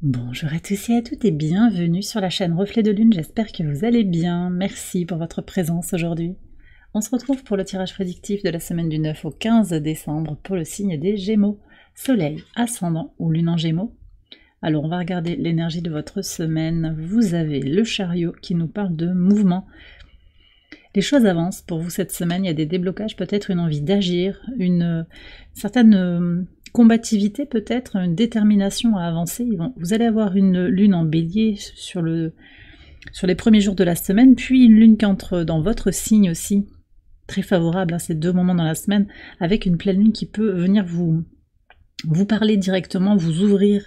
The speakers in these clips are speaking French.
Bonjour à tous et à toutes et bienvenue sur la chaîne Reflet de Lune, j'espère que vous allez bien, merci pour votre présence aujourd'hui. On se retrouve pour le tirage prédictif de la semaine du 9 au 15 décembre pour le signe des Gémeaux, Soleil, Ascendant ou Lune en Gémeaux. Alors on va regarder l'énergie de votre semaine, vous avez le Chariot qui nous parle de mouvement. Les choses avancent pour vous cette semaine, il y a des déblocages, peut-être une envie d'agir, une certaine combativité peut-être, une détermination à avancer. Vous allez avoir une lune en bélier sur les premiers jours de la semaine, puis une lune qui entre dans votre signe aussi, très favorable à ces deux moments dans la semaine, avec une pleine lune qui peut venir vous parler directement, vous ouvrir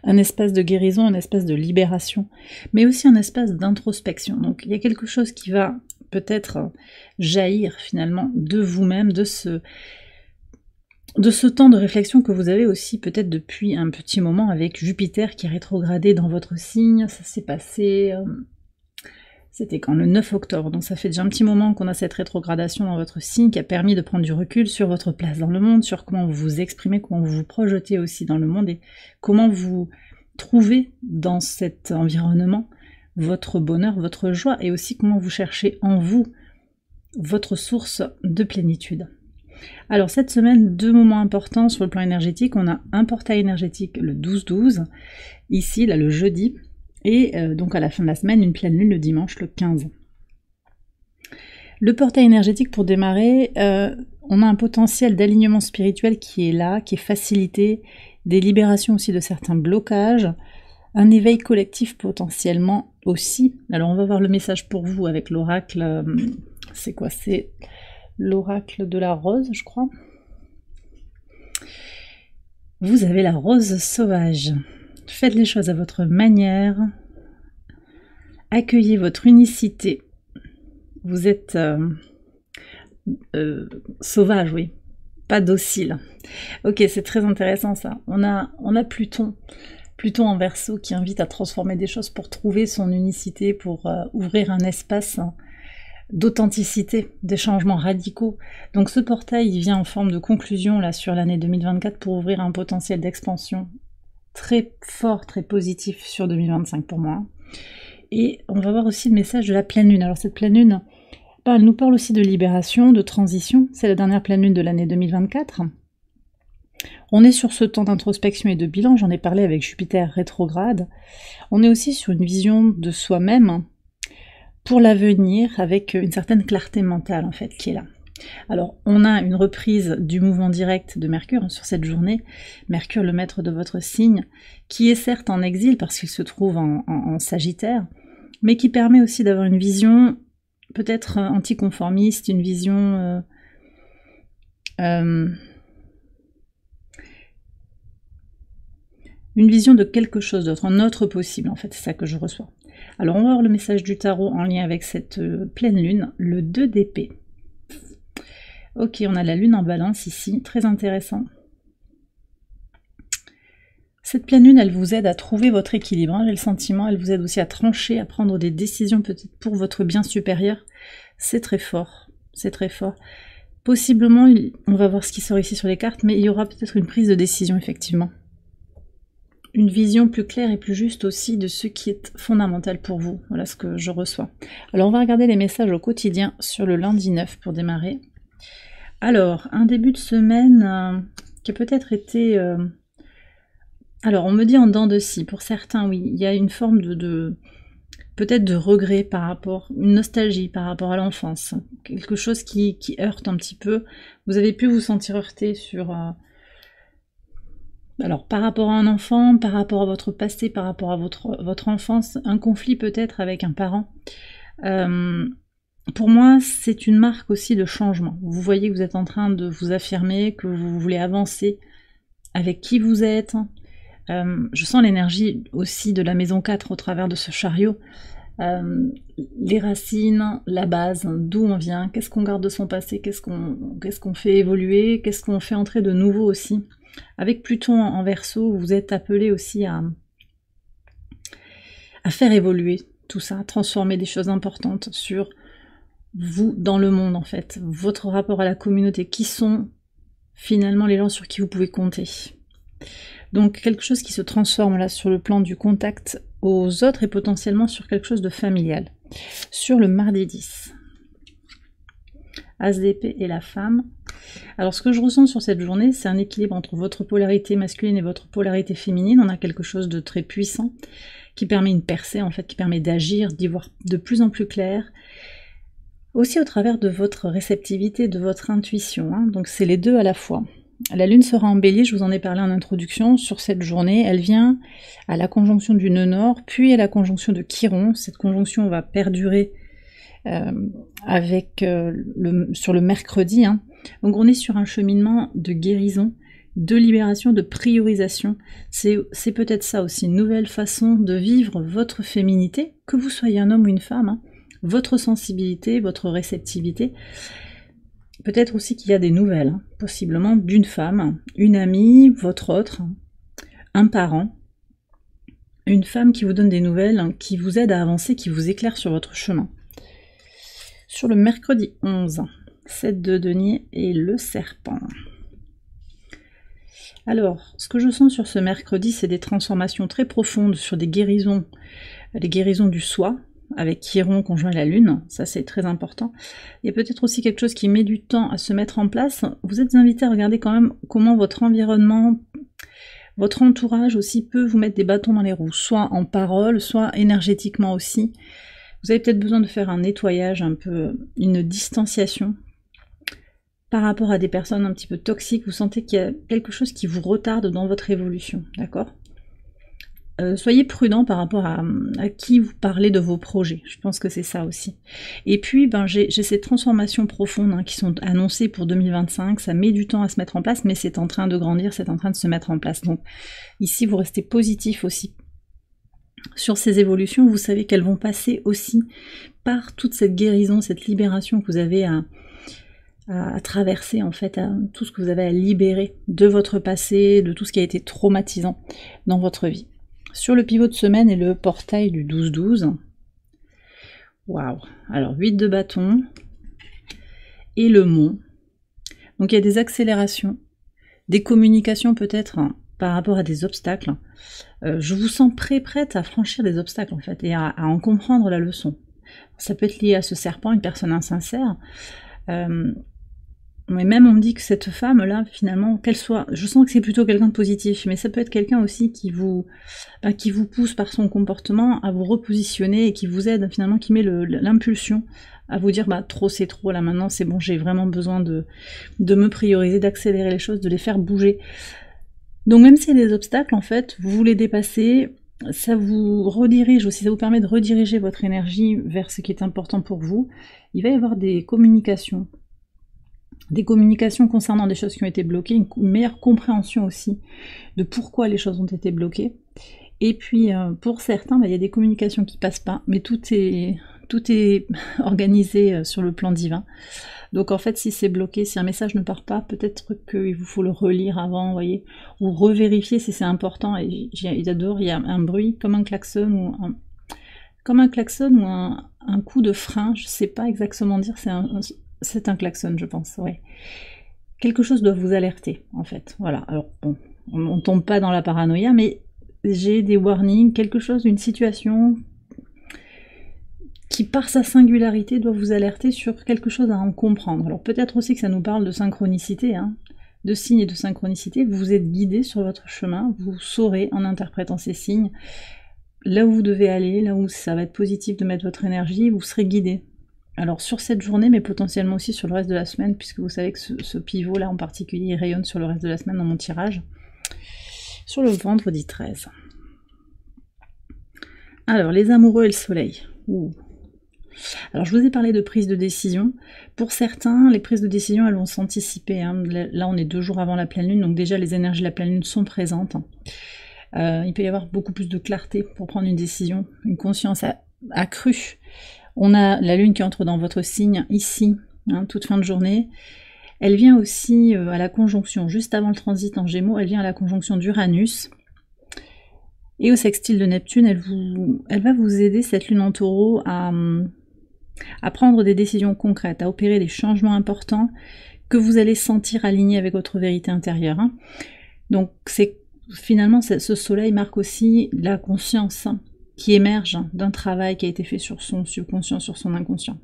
un espace de guérison, un espace de libération, mais aussi un espace d'introspection. Donc il y a quelque chose qui va peut-être jaillir finalement de vous-même, de ce temps de réflexion que vous avez aussi peut-être depuis un petit moment avec Jupiter qui est rétrogradé dans votre signe. Ça s'est passé, c'était quand, le 9 octobre, donc ça fait déjà un petit moment qu'on a cette rétrogradation dans votre signe qui a permis de prendre du recul sur votre place dans le monde, sur comment vous vous exprimez, comment vous vous projetez aussi dans le monde et comment vous trouvez dans cet environnement votre bonheur, votre joie et aussi comment vous cherchez en vous votre source de plénitude. Alors cette semaine, deux moments importants sur le plan énergétique. On a un portail énergétique le 12-12, ici, là, le jeudi, et donc à la fin de la semaine, une pleine lune le dimanche, le 15. Le portail énergétique, pour démarrer, on a un potentiel d'alignement spirituel qui est là, qui est facilité, des libérations aussi de certains blocages, un éveil collectif potentiellement aussi. Alors on va voir le message pour vous avec l'oracle, c'est quoi? C'est l'oracle de la rose, je crois. Vous avez la rose sauvage. Faites les choses à votre manière. Accueillez votre unicité. Vous êtes sauvage, oui. Pas docile. Ok, c'est très intéressant ça. On a Pluton en Verseau qui invite à transformer des choses pour trouver son unicité, pour ouvrir un espace d'authenticité, des changements radicaux. Donc ce portail, il vient en forme de conclusion là sur l'année 2024 pour ouvrir un potentiel d'expansion très fort, très positif sur 2025 pour moi. Et on va voir aussi le message de la pleine lune. Alors cette pleine lune, elle nous parle aussi de libération, de transition. C'est la dernière pleine lune de l'année 2024. On est sur ce temps d'introspection et de bilan, j'en ai parlé avec Jupiter rétrograde. On est aussi sur une vision de soi-même pour l'avenir, avec une certaine clarté mentale en fait qui est là. Alors on a une reprise du mouvement direct de Mercure sur cette journée, Mercure le maître de votre signe, qui est certes en exil parce qu'il se trouve en Sagittaire, mais qui permet aussi d'avoir une vision peut-être anticonformiste, une vision de quelque chose d'autre, un autre possible en fait, c'est ça que je reçois. Alors on va voir le message du tarot en lien avec cette pleine lune, le 2 d'épée. Ok, on a la lune en balance ici, très intéressant. Cette pleine lune, elle vous aide à trouver votre équilibre, hein, j'ai le sentiment, elle vous aide aussi à trancher, à prendre des décisions peut-être pour votre bien supérieur. C'est très fort, c'est très fort. Possiblement, on va voir ce qui sort ici sur les cartes, mais il y aura peut-être une prise de décision effectivement. Une vision plus claire et plus juste aussi de ce qui est fondamental pour vous. Voilà ce que je reçois. Alors on va regarder les messages au quotidien sur le lundi 9 pour démarrer. Alors, un début de semaine qui a peut-être été... Alors on me dit en dents de scie, pour certains oui, il y a une forme peut-être de regret par rapport, une nostalgie par rapport à l'enfance. Quelque chose qui heurte un petit peu. Vous avez pu vous sentir heurté sur... Alors, par rapport à un enfant, par rapport à votre passé, par rapport à votre enfance, un conflit peut-être avec un parent. Pour moi, c'est une marque aussi de changement. Vous voyez que vous êtes en train de vous affirmer, que vous voulez avancer avec qui vous êtes. Je sens l'énergie aussi de la maison 4 au travers de ce chariot. Les racines, la base, d'où on vient, qu'est-ce qu'on garde de son passé, qu'est-ce qu'on fait évoluer, qu'est-ce qu'on fait entrer de nouveau aussi. Avec Pluton en Verseau, vous êtes appelé aussi à faire évoluer tout ça, à transformer des choses importantes sur vous dans le monde en fait, votre rapport à la communauté, qui sont finalement les gens sur qui vous pouvez compter. Donc quelque chose qui se transforme là sur le plan du contact aux autres et potentiellement sur quelque chose de familial. Sur le mardi 10, As d'épée et la femme. Alors ce que je ressens sur cette journée, c'est un équilibre entre votre polarité masculine et votre polarité féminine. On a quelque chose de très puissant qui permet une percée, en fait, qui permet d'agir, d'y voir de plus en plus clair. Aussi au travers de votre réceptivité, de votre intuition, hein. Donc c'est les deux à la fois. La lune sera en bélier, je vous en ai parlé en introduction, sur cette journée. Elle vient à la conjonction du nœud nord, puis à la conjonction de Chiron. Cette conjonction va perdurer sur le mercredi, hein. Donc on est sur un cheminement de guérison, de libération, de priorisation. C'est peut-être ça aussi, une nouvelle façon de vivre votre féminité, que vous soyez un homme ou une femme, hein. Votre sensibilité, votre réceptivité. Peut-être aussi qu'il y a des nouvelles, hein, possiblement d'une femme, une amie, votre autre, un parent, une femme qui vous donne des nouvelles, hein, qui vous aide à avancer, qui vous éclaire sur votre chemin. Sur le mercredi 11, 7 de denier et le serpent. Alors, ce que je sens sur ce mercredi, c'est des transformations très profondes sur des guérisons, les guérisons du soi, avec Chiron conjoint la lune, ça c'est très important. Il y a peut-être aussi quelque chose qui met du temps à se mettre en place. Vous êtes invité à regarder quand même comment votre environnement, votre entourage aussi peut vous mettre des bâtons dans les roues, soit en parole, soit énergétiquement aussi. Vous avez peut-être besoin de faire un nettoyage, un peu une distanciation par rapport à des personnes un petit peu toxiques. Vous sentez qu'il y a quelque chose qui vous retarde dans votre évolution, d'accord ? Soyez prudent par rapport à qui vous parlez de vos projets, je pense que c'est ça aussi. Et puis j'ai ces transformations profondes, hein, qui sont annoncées pour 2025, ça met du temps à se mettre en place, mais c'est en train de grandir, c'est en train de se mettre en place. Donc ici vous restez positif aussi sur ces évolutions, vous savez qu'elles vont passer aussi par toute cette guérison, cette libération que vous avez à traverser, en fait, à tout ce que vous avez à libérer de votre passé, de tout ce qui a été traumatisant dans votre vie. Sur le pivot de semaine et le portail du 12-12. Waouh! Alors 8 de bâton et le mont. Donc il y a des accélérations, des communications peut-être, hein, par rapport à des obstacles. Je vous sens prête à franchir des obstacles en fait et à en comprendre la leçon. Ça peut être lié à ce serpent, une personne insincère. Mais même on me dit que cette femme-là, finalement, qu'elle soit... Je sens que c'est plutôt quelqu'un de positif, mais ça peut être quelqu'un aussi qui vous pousse par son comportement à vous repositionner et qui vous aide, finalement, qui met l'impulsion à vous dire, trop c'est trop, là maintenant c'est bon, j'ai vraiment besoin de me prioriser, d'accélérer les choses, de les faire bouger. Donc même s'il y a des obstacles, en fait, vous voulez dépasser, ça vous redirige aussi, ça vous permet de rediriger votre énergie vers ce qui est important pour vous. Il va y avoir des communications concernant des choses qui ont été bloquées, une meilleure compréhension aussi de pourquoi les choses ont été bloquées. Et puis pour certains, il y a des communications qui passent pas, mais tout est organisé sur le plan divin. Donc en fait, si c'est bloqué, si un message ne part pas, peut-être qu'il vous faut le relire avant, vous voyez, ou revérifier si c'est important. Et j'adore, il y a un bruit comme un klaxon ou un coup de frein, je sais pas exactement dire, c'est un klaxon, je pense, ouais. Quelque chose doit vous alerter, en fait. Voilà, alors bon, on tombe pas dans la paranoïa, mais j'ai des warnings, quelque chose, une situation qui, par sa singularité, doit vous alerter sur quelque chose à en comprendre. Alors peut-être aussi que ça nous parle de synchronicité, hein, de signes et de synchronicité. Vous êtes guidé sur votre chemin, vous saurez, en interprétant ces signes, là où vous devez aller, là où ça va être positif de mettre votre énergie, vous serez guidé. Alors sur cette journée, mais potentiellement aussi sur le reste de la semaine, puisque vous savez que ce pivot-là en particulier, il rayonne sur le reste de la semaine dans mon tirage. Sur le vendredi 13. Alors, les amoureux et le soleil. Ouh. Alors, je vous ai parlé de prise de décision. Pour certains, les prises de décision, elles vont s'anticiper, hein. Là, on est 2 jours avant la pleine lune, donc déjà, les énergies de la pleine lune sont présentes. Il peut y avoir beaucoup plus de clarté pour prendre une décision, une conscience accrue. On a la lune qui entre dans votre signe ici, hein, toute fin de journée. Elle vient aussi à la conjonction, juste avant le transit en Gémeaux, elle vient à la conjonction d'Uranus. Et au sextile de Neptune, elle va vous aider, cette lune en taureau, à prendre des décisions concrètes, à opérer des changements importants que vous allez sentir alignés avec votre vérité intérieure, hein. Donc c'est finalement, ce soleil marque aussi la conscience qui émerge d'un travail qui a été fait sur son subconscient, sur son inconscient.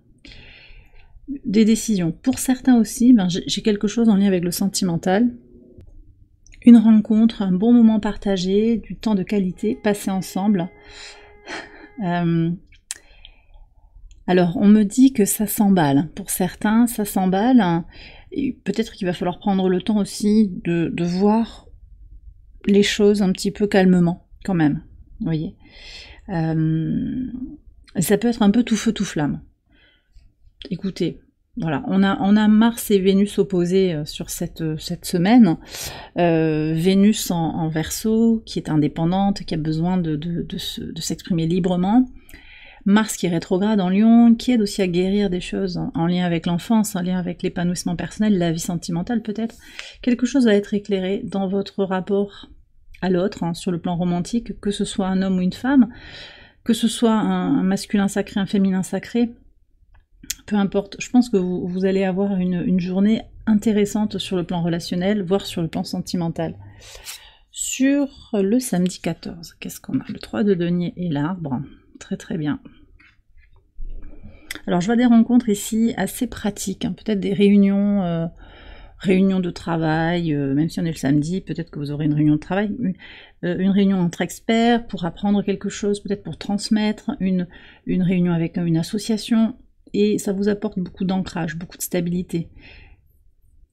Des décisions. Pour certains aussi, ben, j'ai quelque chose en lien avec le sentimental. Une rencontre, un bon moment partagé, du temps de qualité passé ensemble. Alors, on me dit que ça s'emballe. Pour certains, ça s'emballe. Peut-être qu'il va falloir prendre le temps aussi de voir les choses un petit peu calmement, quand même. Vous voyez. Ça peut être un peu tout feu, tout flamme. Écoutez, voilà, on a Mars et Vénus opposés sur cette semaine. Vénus en Verseau, qui est indépendante, qui a besoin de s'exprimer librement. Mars qui est rétrograde en Lion, qui aide aussi à guérir des choses en lien avec l'enfance, en lien avec l'épanouissement personnel, la vie sentimentale peut-être. Quelque chose va être éclairé dans votre rapport à l'autre, hein, sur le plan romantique, que ce soit un homme ou une femme, que ce soit un masculin sacré, un féminin sacré, peu importe. Je pense que vous allez avoir une journée intéressante sur le plan relationnel, voire sur le plan sentimental. Sur le samedi 14, qu'est-ce qu'on a? Le 3 de denier et l'arbre. Très très bien. Alors je vois des rencontres ici assez pratiques, hein, peut-être des réunions de travail, même si on est le samedi, peut-être que vous aurez une réunion de travail, une réunion entre experts pour apprendre quelque chose, peut-être pour transmettre, une réunion avec une association, et ça vous apporte beaucoup d'ancrage, beaucoup de stabilité.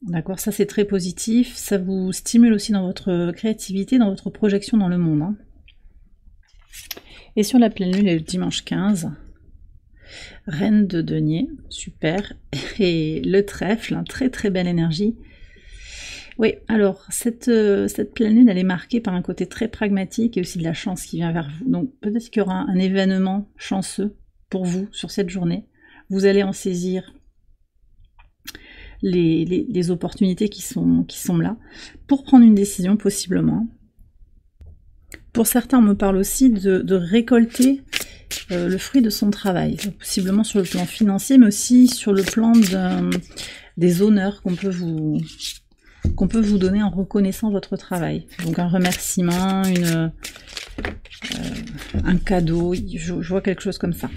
D'accord, ça c'est très positif, ça vous stimule aussi dans votre créativité, dans votre projection dans le monde. Hein. Et sur la pleine lune, le dimanche 15, Reine de denier, super, et le trèfle, hein, très très belle énergie. Oui, alors cette pleine lune, elle est marquée par un côté très pragmatique et aussi de la chance qui vient vers vous. Donc peut-être qu'il y aura un événement chanceux pour vous sur cette journée. Vous allez en saisir les opportunités qui sont là pour prendre une décision possiblement. Pour certains, on me parle aussi de récolter le fruit de son travail, possiblement sur le plan financier, mais aussi sur le plan des honneurs qu'on peut vous donner en reconnaissant votre travail. Donc un remerciement, un cadeau, je vois quelque chose comme ça.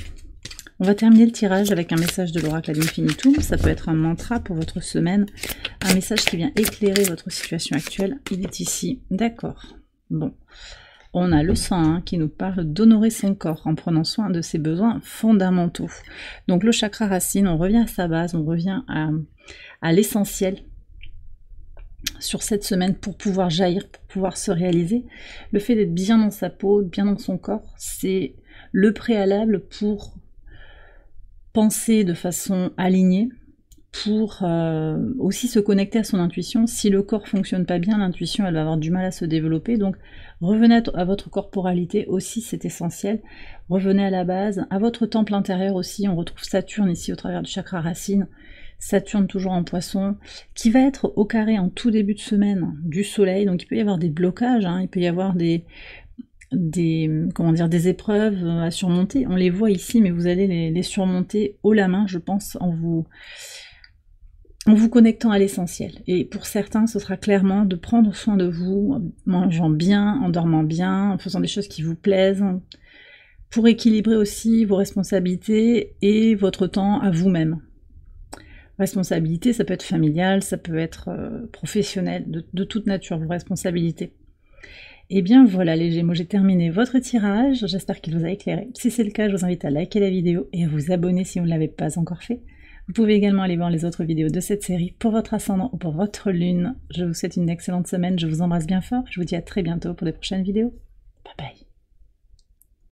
On va terminer le tirage avec un message de l'oracle ad infinitum. Ça peut être un mantra pour votre semaine, un message qui vient éclairer votre situation actuelle. Il est ici, d'accord. Bon. On a le 101 qui nous parle d'honorer son corps en prenant soin de ses besoins fondamentaux. Donc le chakra racine, on revient à sa base, on revient à l'essentiel sur cette semaine pour pouvoir jaillir, pour pouvoir se réaliser. Le fait d'être bien dans sa peau, bien dans son corps, c'est le préalable pour penser de façon alignée, pour aussi se connecter à son intuition. Si le corps fonctionne pas bien, l'intuition elle va avoir du mal à se développer, donc revenez à votre corporalité aussi, c'est essentiel. Revenez à la base, à votre temple intérieur aussi. On retrouve Saturne ici au travers du chakra racine, Saturne toujours en poisson, qui va être au carré en tout début de semaine du soleil, donc il peut y avoir des blocages, hein, il peut y avoir des épreuves à surmonter. On les voit ici, mais vous allez les surmonter haut la main, je pense, en vous connectant à l'essentiel. Et pour certains, ce sera clairement de prendre soin de vous, en mangeant bien, en dormant bien, en faisant des choses qui vous plaisent, pour équilibrer aussi vos responsabilités et votre temps à vous-même. Responsabilité, ça peut être familial, ça peut être professionnel, de toute nature, vos responsabilités. Et bien voilà les Gémeaux, j'ai terminé votre tirage, j'espère qu'il vous a éclairé. Si c'est le cas, je vous invite à liker la vidéo et à vous abonner si vous ne l'avez pas encore fait. Vous pouvez également aller voir les autres vidéos de cette série pour votre ascendant ou pour votre lune. Je vous souhaite une excellente semaine, je vous embrasse bien fort, je vous dis à très bientôt pour de prochaines vidéos. Bye bye.